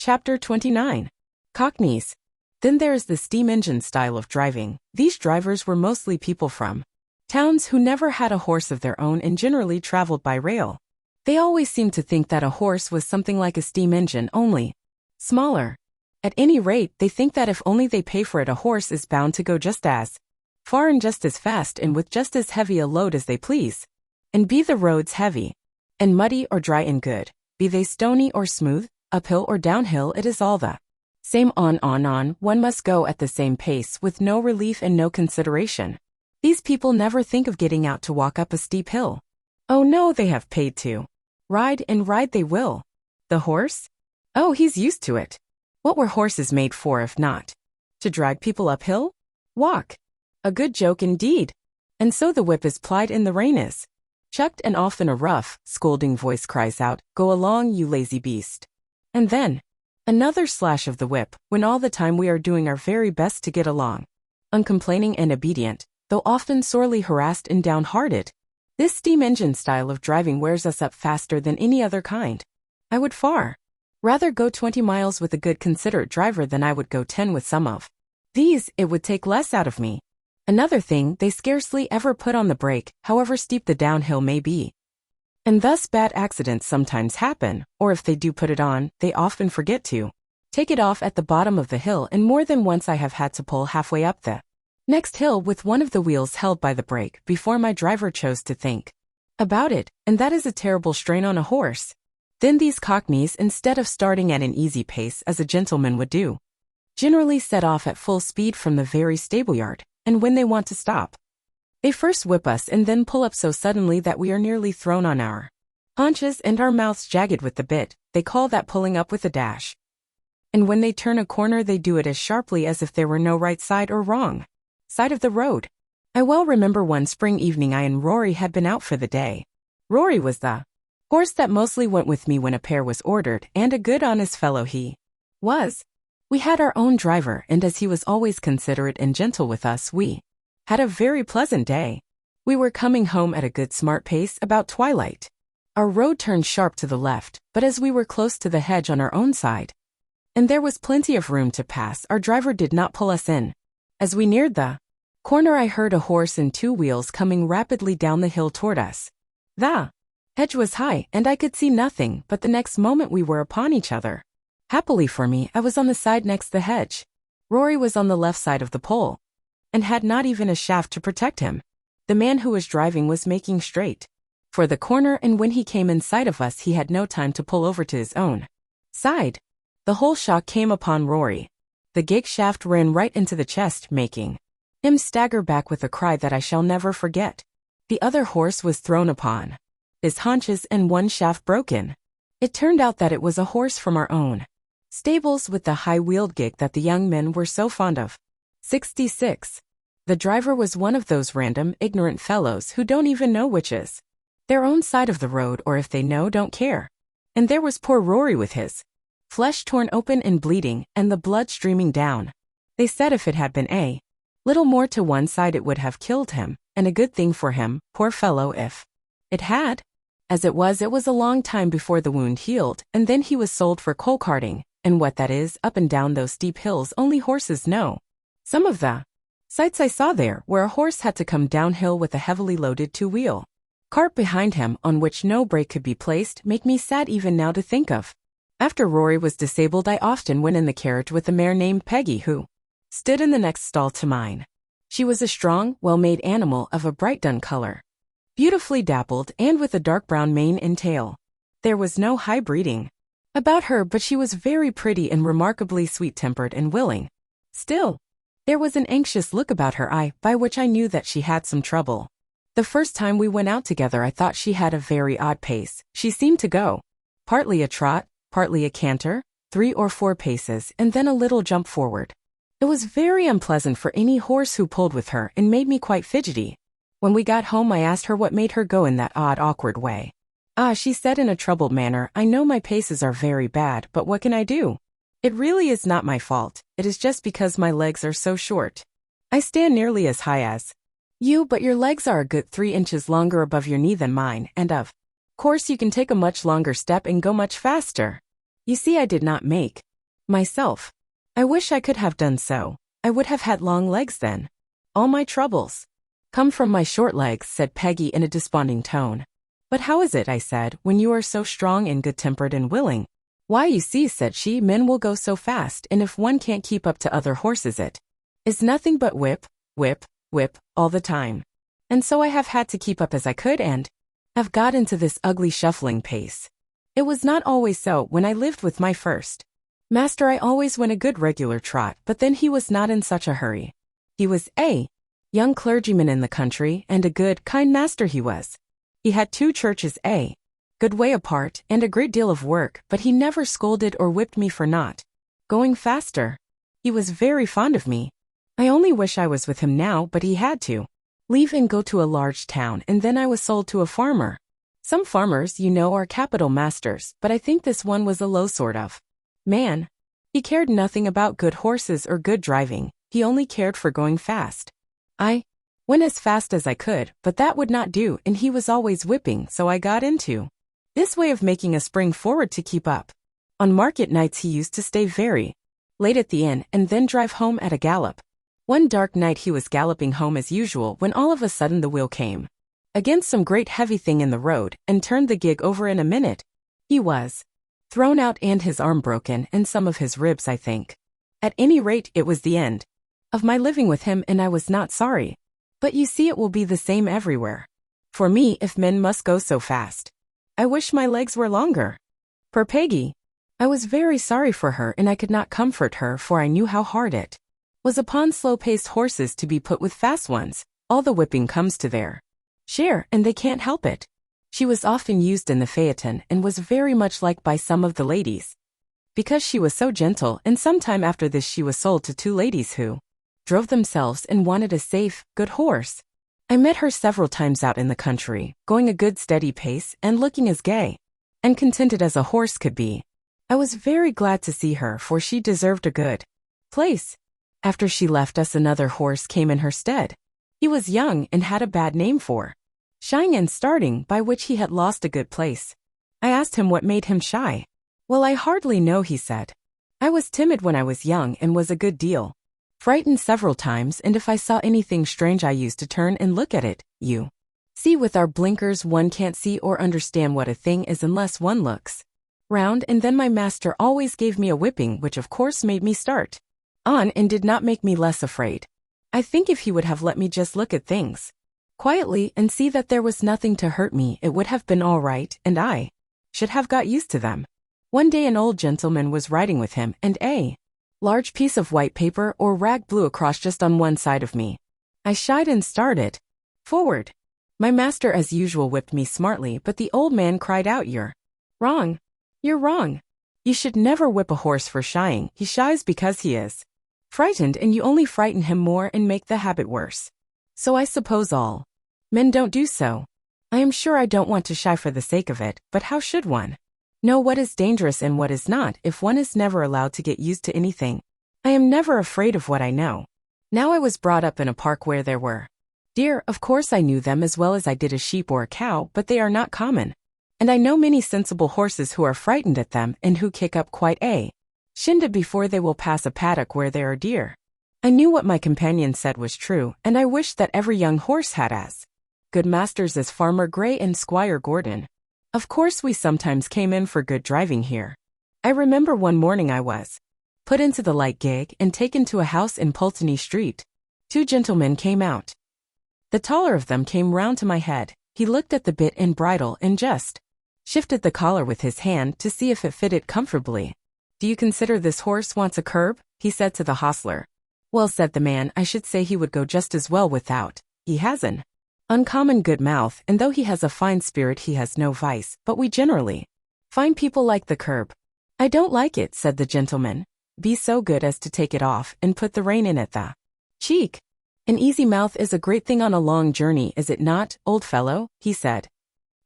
Chapter 29. Cockneys. Then there is the steam engine style of driving. These drivers were mostly people from towns who never had a horse of their own and generally traveled by rail. They always seemed to think that a horse was something like a steam engine, only smaller. At any rate, they think that if only they pay for it, a horse is bound to go just as far and just as fast and with just as heavy a load as they please. And be the roads heavy and muddy or dry and good, be they stony or smooth, uphill or downhill, it is all the same. On, one must go at the same pace with no relief and no consideration. These people never think of getting out to walk up a steep hill. Oh no, they have paid to ride, and ride they will. The horse? Oh, he's used to it. What were horses made for if not to drag people uphill? Walk. A good joke indeed. And so the whip is plied and the rein is chucked, and often a rough, scolding voice cries out, "Go along, you lazy beast." And then another slash of the whip, when all the time we are doing our very best to get along, uncomplaining and obedient, though often sorely harassed and downhearted. This steam engine style of driving wears us up faster than any other kind. I would far rather go 20 miles with a good considerate driver than I would go 10 with some of these. It would take less out of me. Another thing, they scarcely ever put on the brake, however steep the downhill may be. And thus bad accidents sometimes happen, or if they do put it on, they often forget to take it off at the bottom of the hill, and more than once I have had to pull halfway up the next hill with one of the wheels held by the brake before my driver chose to think about it, and that is a terrible strain on a horse. Then these cockneys, instead of starting at an easy pace as a gentleman would do, generally set off at full speed from the very stableyard, and when they want to stop, they first whip us and then pull up so suddenly that we are nearly thrown on our haunches and our mouths jagged with the bit. They call that pulling up with a dash. And when they turn a corner, they do it as sharply as if there were no right side or wrong side of the road. I well remember one spring evening I and Rory had been out for the day. Rory was the horse that mostly went with me when a pair was ordered, and a good honest fellow he was. We had our own driver, and as he was always considerate and gentle with us, we had a very pleasant day. We were coming home at a good smart pace about twilight. Our road turned sharp to the left, but as we were close to the hedge on our own side, and there was plenty of room to pass, our driver did not pull us in. As we neared the corner, I heard a horse and two wheels coming rapidly down the hill toward us. The hedge was high, and I could see nothing, but the next moment we were upon each other. Happily for me, I was on the side next the hedge. Rory was on the left side of the pole, and had not even a shaft to protect him. The man who was driving was making straight for the corner, and when he came in sight of us he had no time to pull over to his own side. The whole shock came upon Rory. The gig shaft ran right into the chest, making him stagger back with a cry that I shall never forget. The other horse was thrown upon his haunches and one shaft broken. It turned out that it was a horse from our own stables with the high-wheeled gig that the young men were so fond of. 66. The driver was one of those random, ignorant fellows who don't even know which is their own side of the road, or if they know, don't care. And there was poor Rory with his flesh torn open and bleeding, and the blood streaming down. They said if it had been a little more to one side it would have killed him, and a good thing for him, poor fellow, if it had. As it was a long time before the wound healed, and then he was sold for coal carting, and what that is, up and down those steep hills, only horses know. Some of the sights I saw there, where a horse had to come downhill with a heavily loaded two-wheel cart behind him on which no brake could be placed, make me sad even now to think of. After Rory was disabled I often went in the carriage with a mare named Peggy who stood in the next stall to mine. She was a strong, well-made animal of a bright dun color, beautifully dappled and with a dark brown mane and tail. There was no high breeding about her, but she was very pretty and remarkably sweet-tempered and willing. Still, there was an anxious look about her eye, by which I knew that she had some trouble. The first time we went out together I thought she had a very odd pace. She seemed to go partly a trot, partly a canter, 3 or 4 paces, and then a little jump forward. It was very unpleasant for any horse who pulled with her, and made me quite fidgety. When we got home I asked her what made her go in that odd, awkward way. "Ah," she said in a troubled manner, "I know my paces are very bad, but what can I do? It really is not my fault. It is just because my legs are so short. I stand nearly as high as you, but your legs are a good 3 inches longer above your knee than mine, and of course you can take a much longer step and go much faster." You see, I did not make Myself. I wish I could have done so. I would have had long legs then. All my troubles come from my short legs, said Peggy in a desponding tone. But how is it, I said, when you are so strong and good-tempered and willing? Why, you see, said she, men will go so fast, and if one can't keep up to other horses it is nothing but whip, whip, whip, all the time. And so I have had to keep up as I could and have got into this ugly shuffling pace. It was not always so when I lived with my first master. I always went a good regular trot, but then he was not in such a hurry. He was a young clergyman in the country, and a good, kind master he was. He had 2 churches a good way apart, and a great deal of work, but he never scolded or whipped me for not going faster. He was very fond of me. I only wish I was with him now, but he had to leave and go to a large town, and then I was sold to a farmer. Some farmers, you know, are capital masters, but I think this one was a low sort of man. He cared nothing about good horses or good driving. He only cared for going fast. I went as fast as I could, but that would not do, and he was always whipping, so I got into this way of making a spring forward to keep up. On market nights he used to stay very late at the inn, and then drive home at a gallop. One dark night he was galloping home as usual when all of a sudden the wheel came against some great heavy thing in the road, and turned the gig over in a minute. He was thrown out and his arm broken, and some of his ribs, I think. At any rate, it was the end of my living with him, and I was not sorry. But you see, it will be the same everywhere for me if men must go so fast. I wish my legs were longer. Poor Peggy. I was very sorry for her, and I could not comfort her, for I knew how hard it was upon slow-paced horses to be put with fast ones. All the whipping comes to their share, and they can't help it. She was often used in the phaeton, and was very much liked by some of the ladies, because she was so gentle, and some time after this she was sold to 2 ladies who drove themselves and wanted a safe, good horse. I met her several times out in the country, going a good steady pace, and looking as gay and contented as a horse could be. I was very glad to see her, for she deserved a good place. After she left us, another horse came in her stead. He was young and had a bad name for shying and starting, by which he had lost a good place. I asked him what made him shy. Well, I hardly know, he said. I was timid when I was young, and was a good deal frightened several times, and if I saw anything strange I used to turn and look at it. You see, with our blinkers one can't see or understand what a thing is unless one looks round, and then my master always gave me a whipping, which of course made me start on and did not make me less afraid. I think if he would have let me just look at things quietly and see that there was nothing to hurt me, it would have been all right, and I should have got used to them. One day an old gentleman was riding with him, and a large piece of white paper or rag blew across just on one side of me. I shied and started forward. My master as usual whipped me smartly, but the old man cried out, "You're wrong. You're wrong. You should never whip a horse for shying. He shies because he is frightened, and you only frighten him more and make the habit worse. So I suppose all men don't do so. I am sure I don't want to shy for the sake of it, but how should one know what is dangerous and what is not, if one is never allowed to get used to anything? I am never afraid of what I know. Now I was brought up in a park where there were deer. Of course I knew them as well as I did a sheep or a cow, but they are not common. And I know many sensible horses who are frightened at them, and who kick up quite a shindig before they will pass a paddock where there are deer. I knew what my companion said was true, and I wished that every young horse had as good masters as Farmer Gray and Squire Gordon. Of course we sometimes came in for good driving here. I remember one morning I was put into the light gig and taken to a house in Pulteney Street. 2 gentlemen came out. The taller of them came round to my head. He looked at the bit and bridle and just shifted the collar with his hand to see if it fitted comfortably. "Do you consider this horse wants a curb?" he said to the hostler. "Well," said the man, "I should say he would go just as well without. He has an uncommon good mouth, and though he has a fine spirit he has no vice, but we generally find people like the curb." "I don't like it," said the gentleman. "Be so good as to take it off, and put the rein in at the cheek. An easy mouth is a great thing on a long journey, is it not, old fellow?" he said,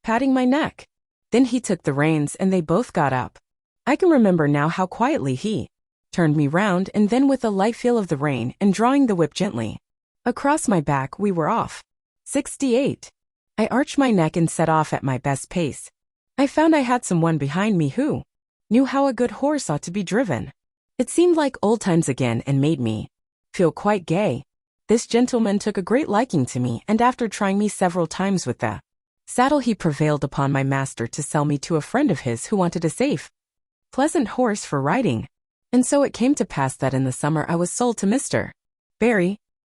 patting my neck. Then he took the reins, and they both got up. I can remember now how quietly he turned me round, and then with a light feel of the rein, and drawing the whip gently across my back, we were off. 68. I arched my neck and set off at my best pace. I found I had someone behind me who knew how a good horse ought to be driven. It seemed like old times again and made me feel quite gay. This gentleman took a great liking to me, and after trying me several times with the saddle, he prevailed upon my master to sell me to a friend of his who wanted a safe, pleasant horse for riding. And so it came to pass that in the summer I was sold to Mr. Barry,